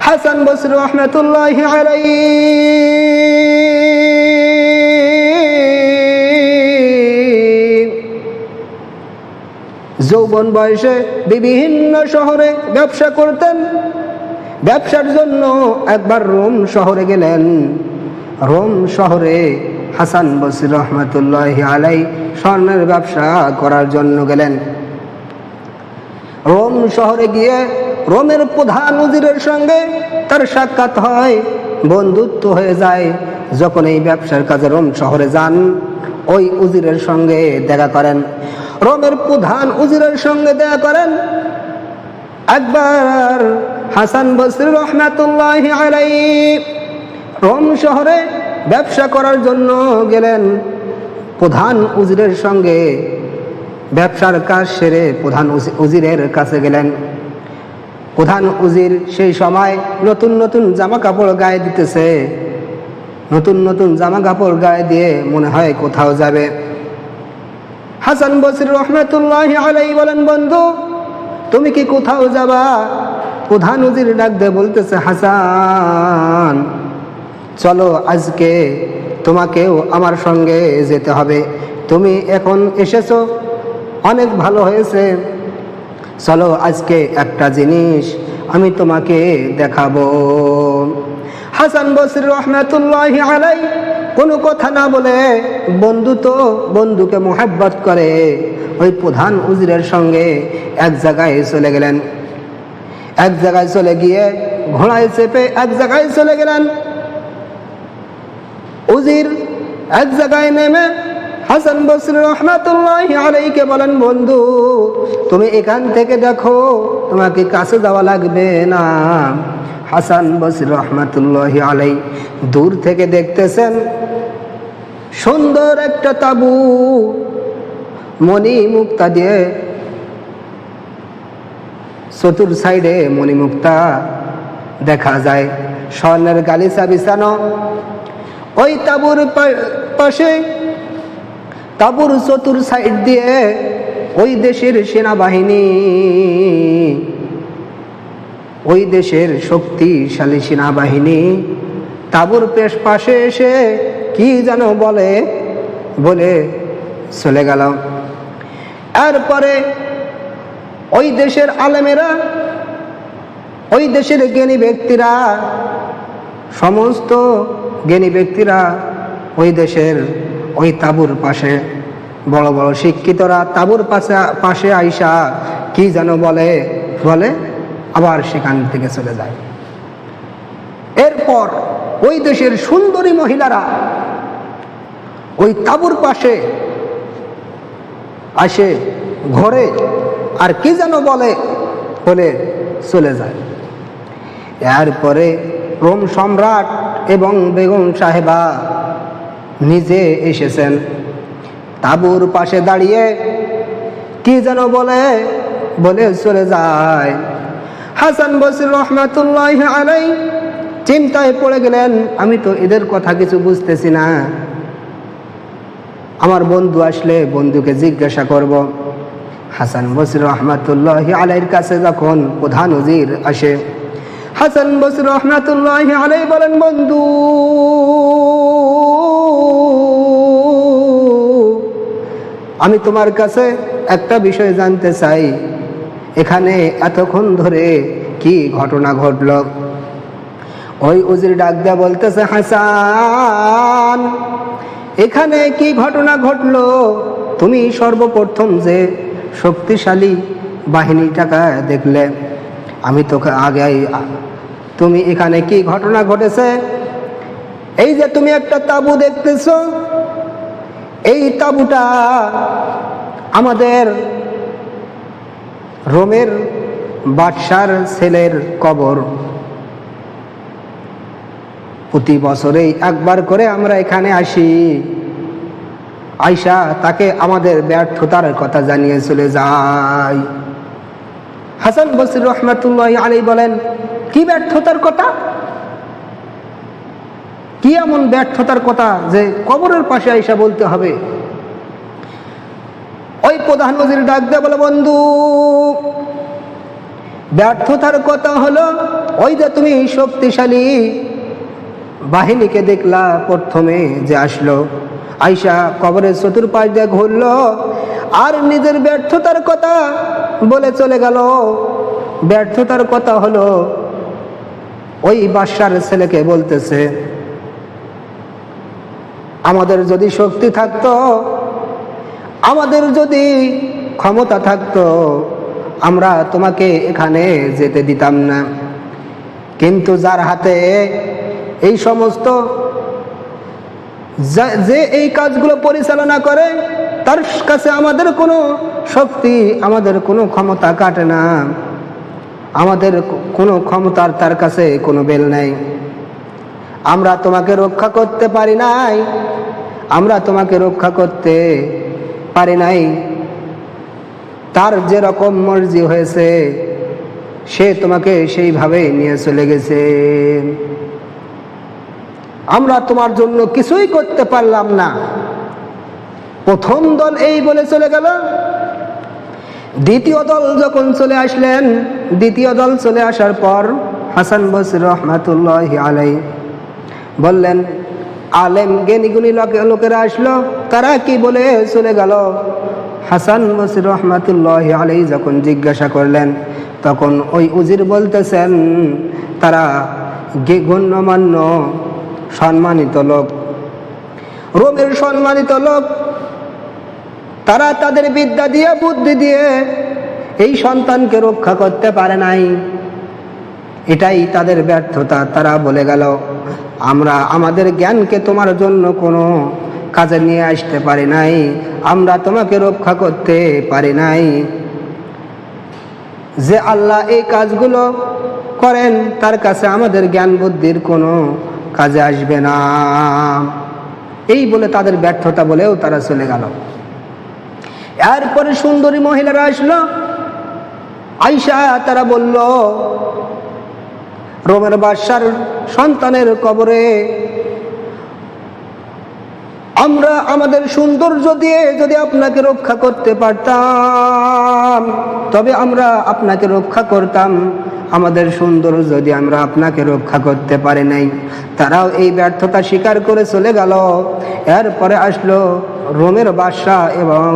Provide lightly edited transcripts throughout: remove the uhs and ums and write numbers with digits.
হাসান বসরি রাহমাতুল্লাহি আলাইহি যৌবন বয়সে বিভিন্ন শহরে ব্যবসা করতেন। ব্যবসার জন্য একবার রোম শহরে গেলেন। রোম শহরে হাসান বসরি রাহমাতুল্লাহি আলাইহি স্বর্ণের ব্যবসা করার জন্য গেলেন। রোম শহরে গিয়ে রোমের প্রধান উজিরের সঙ্গে তার সাক্ষাৎ হয়, বন্ধুত্ব হয়ে যায়। যখন এই ব্যবসার কাজে রোম শহরে যান, ওই উজিরের সঙ্গে দেখা করেন, রোমের প্রধান উজিরের সঙ্গে দেখা করেন। একবার হাসান বসরি রাহমাতুল্লাহি আলাইহি রোম শহরে ব্যবসা করার জন্য গেলেন। প্রধান উজিরের সঙ্গে ব্যবসার কাজ সেরে প্রধান উজিরের কাছে গেলেন। প্রধান উজির সেই সময় নতুন নতুন জামা কাপড় গায়ে দিতেছে। নতুন নতুন জামা কাপড় গায়ে দিয়ে মনে হয় কোথাও যাবে। হাসান বসরি রাহমাতুল্লাহি আলাইহি বলেন, বন্ধু তুমি কি কোথাও যাবা? প্রধান উজির ডাক দিয়ে বলতেছে, হাসান চলো, আজকে তোমাকেও আমার সঙ্গে যেতে হবে। তুমি এখন এসেছো, অনেক ভালো হয়েছে। চলো, আজকে একটা জিনিস আমি তোমাকে দেখাবো। হাসান বসরি রাহমাতুল্লাহি আলাইহি কোনো কথা না বলে, বন্ধু তো বন্ধুকে মোহাব্বত করে, ওই প্রধান উজিরের সঙ্গে এক জায়গায় চলে গেলেন। এক জায়গায় চলে গিয়ে ঘোড়ায় চেপে এক জায়গায় চলে গেলেন। উজির এক জায়গায় নেমে হাসান বসরি রাহমাতুল্লাহি আলাইহিকে বলেন, বন্ধু তুমি এখান থেকে দেখো, তোমাকে কাছে যাওয়া লাগবে না। হাসান বসরি রাহমাতুল্লাহি আলাইহি দূর থেকে দেখতেছেন সুন্দর একটা তাবু, মণি মুক্তা দিয়ে চতুর সাইডে মণি মুক্তা দেখা যায়, স্বর্ণের গালিচা বিছানো। ওই তাবুর পাশে, তাবুর চতুর সাইড দিয়ে ওই দেশের সেনাবাহিনী, ওই দেশের শক্তিশালী সেনাবাহিনী তাবুর পাশে এসে কি যেন বলে বলে চলে গেল। এরপরে ওই দেশের আলেমেরা, ওই দেশের জ্ঞানী ব্যক্তিরা, সমস্ত জ্ঞানী ব্যক্তিরা ওই দেশের ওই তাবুর পাশে, বড় বড় শিক্ষিতরা তাবুর পাশে আইসা কি যেন বলে আবার সেখান থেকে চলে যায়। এরপর ওই দেশের সুন্দরী মহিলারা ওই তাবুর পাশে আসে, ঘরে আর কি যেন বলে চলে যায়। এরপরে রোম সম্রাট এবং বেগম সাহেবা নিজে এসেছেন, তাবুর পাশে দাঁড়িয়ে কি যেন বলে চলে যায়। হাসান বসরি রাহমাতুল্লাহি আলাইহি চিন্তায় পড়ে গেলেন, আমি তো এদের কথা কিছু বুঝতেছি না, আমার বন্ধু আসলে বন্ধুকে জিজ্ঞাসা করব। হাসান বসরি রাহমাতুল্লাহি আলাইহির কাছে যখন প্রধান উজির আসে, হাসান বসরি রাহমাতুল্লাহি আলাইহি বলেন, বন্ধু আমি তোমার কাছে একটা বিষয় জানতে চাই, এখানে এতক্ষণ ধরে কি ঘটনা ঘটল? ওই উজির ডাক দেয়া বলতেছে, হাসান এখানে কি ঘটনা ঘটলো? তুমি সর্বপ্রথম যে শক্তিশালী বাহিনীটাকে দেখলে, আমি তোকে আগে, তুমি এখানে কি ঘটনা ঘটেছে? এই যে তুমি একটা তাবু দেখতেছো, এই তাবুটা আমাদের রোমের বাদশার ছেলের কবর। প্রতি বছরেই একবার করে আমরা এখানে আসি, আইসা তাকে আমাদের ব্যর্থতার কথা জানিয়ে চলে যাই। হাসান বসরি রাহমাতুল্লাহি আলাইহি বলেন, কি ব্যর্থতার কথা? কি এমন ব্যর্থতার কথা যে কবরের পাশে আইসা বলতে হবে? ওই প্রধান উজির ডাক দিয়ে বলে, বন্ধু ব্যর্থতার কথা হলো ওই যে তুমি শক্তিশালী বাহিনীকে দেখলা প্রথমে যে আসলো, আইসা কবরের চতুর্পাশ দিয়ে ঘুরলো আর নিজের ব্যর্থতার কথা বলে চলে গেল। ব্যর্থতার কথা হলো ওই বাদশার ছেলেকে বলতেছে, আমাদের যদি শক্তি থাকতো, আমাদের যদি ক্ষমতা থাকতো, আমরা তোমাকে এখানে যেতে দিতাম না। কিন্তু যার হাতে এই সমস্ত যে এই কাজগুলো পরিচালনা করে, তার কাছে আমাদের কোনো শক্তি, আমাদের কোনো ক্ষমতা কাটে না, আমাদের কোনো ক্ষমতার তার কাছে কোনো বেল নাই। আমরা তোমাকে রক্ষা করতে পারি নাই, আমরা তোমাকে রক্ষা করতে পারি নাই। তার যেরকম মর্জি হয়েছে সে তোমাকে সেইভাবে নিয়ে চলে গেছে। আমরা তোমার জন্য কিছুই করতে পারলাম না। প্রথম দল এই বলে চলে গেল। দ্বিতীয় দল যখন চলে আসলেন, দ্বিতীয় দল চলে আসার পর হাসান বসরি রহমাতুল্লাহি আলাইহি বললেন, আলেম জ্ঞানীগুণী লোকেরা আসলো, তারা কি বলে চলে গেল? হাসান বসরি রহমাতুল্লাহি আলাইহি যখন জিজ্ঞাসা করলেন, তখন ওই উজির বলতেছেন, তারা গণ্যমান্য সম্মানিত লোক, রোমের সম্মানিত লোক, তারা তাদের বিদ্যা দিয়ে বুদ্ধি দিয়ে এই সন্তানকে রক্ষা করতে পারে নাই, এটাই তাদের ব্যর্থতা। তারা বলে গেল, আমরা আমাদের জ্ঞানকে তোমার জন্য কোনো কাজে নিয়ে আসতে পারি নাই, আমরা তোমাকে রক্ষা করতে পারি নাই। যে আল্লাহ এই কাজগুলো করেন তার কাছে আমাদের জ্ঞান বুদ্ধির কোনো কাজে আসবে না। এই বলে তাদের ব্যর্থতা বলেও তারা চলে গেল। এরপরে সুন্দরী মহিলারা আসলো, আইসা তারা বলল, রোমের বাদশার সন্তানের কবরে আমরা আমাদের সৌন্দর্য দিয়ে যদি আপনাকে রক্ষা করতে পারতাম, তবে আমরা আপনাকে রক্ষা করতাম। আমাদের সৌন্দর্য যদি আমরা আপনাকে রক্ষা করতে পারি নাই। তারাও এই ব্যর্থতা স্বীকার করে চলে গেল। এরপরে আসলো রোমের বাদশা এবং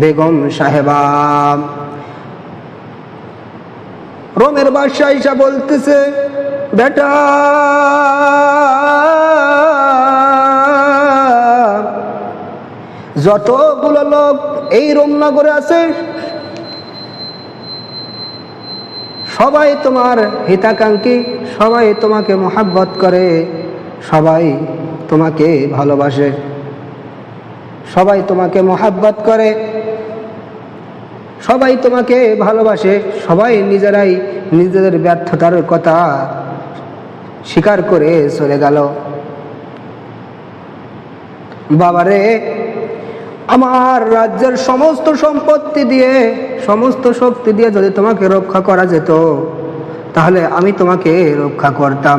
বেগম সাহেবা। রোমের বাদশা ঈসা বলতেছে, বেটা যতগুলো লোক এই রোম নগরে আছে সবাই তোমার হিতাকাঙ্ক্ষী, সবাই তোমাকে মহাব্বত করে, সবাই তোমাকে ভালোবাসে, সবাই তোমাকে মহাব্বত করে, সবাই তোমাকে ভালোবাসে, সবাই নিজেরাই নিজেদের ব্যর্থতার কথা স্বীকার করে চলে গেল। বাবারে, আমার রাজ্যের সমস্ত সম্পত্তি দিয়ে, সমস্ত শক্তি দিয়ে যদি তোমাকে রক্ষা করা যেত, তাহলে আমি তোমাকে রক্ষা করতাম।